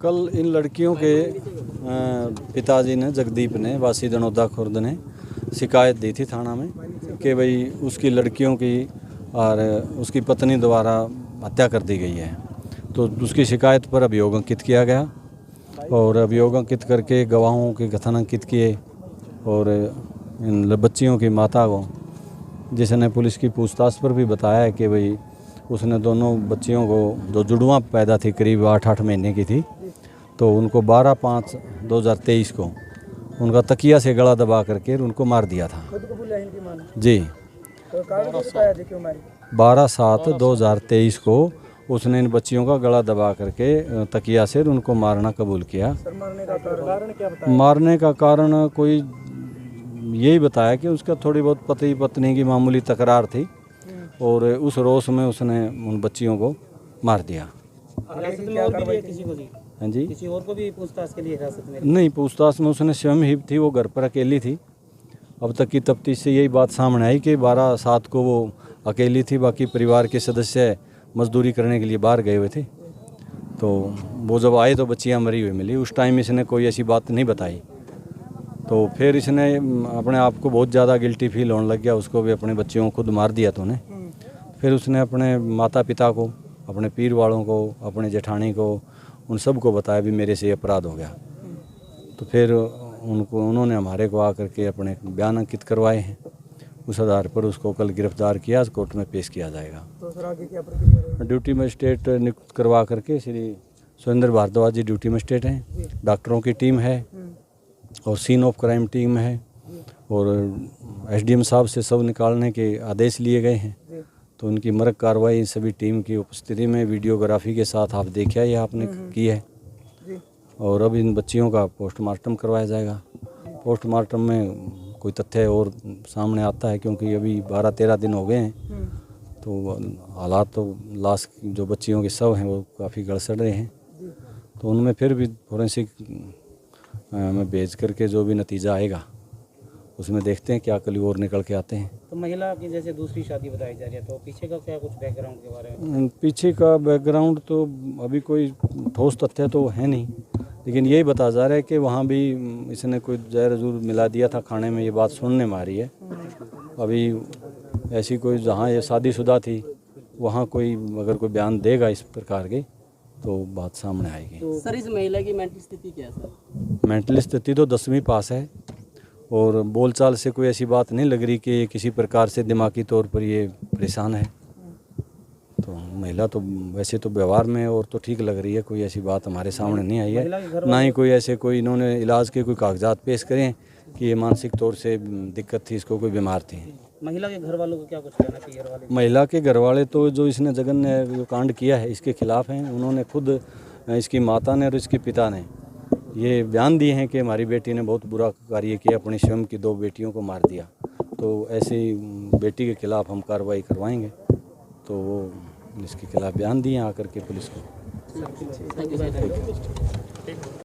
कल इन लड़कियों के पिताजी ने, जगदीप ने, वासी दनौदा खुर्द ने शिकायत दी थी थाना में कि भाई उसकी लड़कियों की और उसकी पत्नी द्वारा हत्या कर दी गई है। तो उसकी शिकायत पर अभियोग अंकित किया गया और अभियोग अंकित करके गवाहों के कथन अंकित किए और इन बच्चियों की माता को, जिसने पुलिस की पूछताछ पर भी बताया है कि भाई उसने दोनों बच्चियों को, जो जुड़वा पैदा थी, करीब 8-8 महीने की थी, तो उनको 12/5/2023 को उनका तकिया से गला दबा करके उनको मार दिया था। जी, 12/7/2023 को उसने इन बच्चियों का गला दबा करके तकिया से उनको मारना कबूल किया। मारने का कारण कोई यही बताया कि उसका थोड़ी बहुत पति पत्नी की मामूली तकरार थी और उस रोष में उसने उन बच्चियों को मार दिया। हाँ जी, किसी और को भी पूछताछ के लिए हिरासत में? नहीं, पूछताछ में उसने स्वयं ही थी, वो घर पर अकेली थी। अब तक की तफ्तीश से यही बात सामने आई कि 12/7 को वो अकेली थी, बाकी परिवार के सदस्य मजदूरी करने के लिए बाहर गए हुए थे। तो वो जब आए तो बच्चियां मरी हुई मिली। उस टाइम इसने कोई ऐसी बात नहीं बताई। तो फिर इसने अपने आप को बहुत ज़्यादा गिल्टी फील होने लग गया, उसको भी अपने बच्चियों को खुद मार दिया तो फिर उसने अपने माता पिता को, अपने पीर वालों को, अपने जेठानी को, उन सब को बताया भी मेरे से ये अपराध हो गया। तो फिर उन्होंने हमारे को आकर के अपने बयान अंकित करवाए हैं। उस आधार पर उसको कल गिरफ्तार किया, कोर्ट में पेश किया जाएगा। तो सर आगे क्या प्रक्रिया? ड्यूटी मजिस्ट्रेट नियुक्त करवा करके श्री सुरेंद्र भारद्वाज जी ड्यूटी मजिस्ट्रेट हैं, डॉक्टरों की टीम है और सीन ऑफ क्राइम टीम है और एसडीएम साहब से सब निकालने के आदेश लिए गए हैं। तो उनकी मरक कार्रवाई सभी टीम की उपस्थिति में वीडियोग्राफी के साथ आप देखिए ये आपने की है। और अब इन बच्चियों का पोस्टमार्टम करवाया जाएगा। पोस्टमार्टम में कोई तथ्य और सामने आता है, क्योंकि अभी 12-13 दिन हो गए हैं, तो हालात तो लाश जो बच्चियों के शव हैं वो काफ़ी गड़सड़ रहे हैं। तो उनमें फिर भी फोरेंसिक में भेज करके जो भी नतीजा आएगा उसमें देखते हैं क्या कल और निकल के आते हैं। तो महिला की जैसे दूसरी शादी बताई जा रही है, तो पीछे का क्या कुछ बैकग्राउंड के बारे में? पीछे का बैकग्राउंड तो अभी कोई ठोस तथ्य तो है नहीं, लेकिन यही बता जा रहा है कि वहाँ भी इसने कोई जहर जरूर मिला दिया था खाने में, ये बात सुनने में आ रही है। अभी ऐसी कोई जहाँ ये शादीशुदा थी वहाँ कोई अगर कोई बयान देगा इस प्रकार के तो बात सामने आएगी। तो सर इस महिला की मेंटल स्थिति क्या है सर? मेंटल स्थिति तो 10वीं पास है और बोलचाल से कोई ऐसी बात नहीं लग रही कि किसी प्रकार से दिमागी तौर पर ये परेशान है। तो महिला तो वैसे तो व्यवहार में और तो ठीक लग रही है, कोई ऐसी बात हमारे सामने नहीं आई है। ना ही कोई ऐसे कोई इन्होंने इलाज के कोई कागजात पेश करें कि ये मानसिक तौर से दिक्कत थी, इसको कोई बीमार थी। महिला के घर वालों को क्या कुछ कहना चाहिए? घर वाले, महिला के घर वाले तो जो इसने जघन्य जो कांड किया है इसके खिलाफ हैं। उन्होंने खुद, इसकी माता ने और इसके पिता ने ये बयान दिए हैं कि हमारी बेटी ने बहुत बुरा कार्य किया, अपनी स्वयं की 2 बेटियों को मार दिया। तो ऐसी बेटी के खिलाफ हम कार्रवाई करवाएंगे। तो वो इसके खिलाफ बयान दिए आकर के पुलिस को।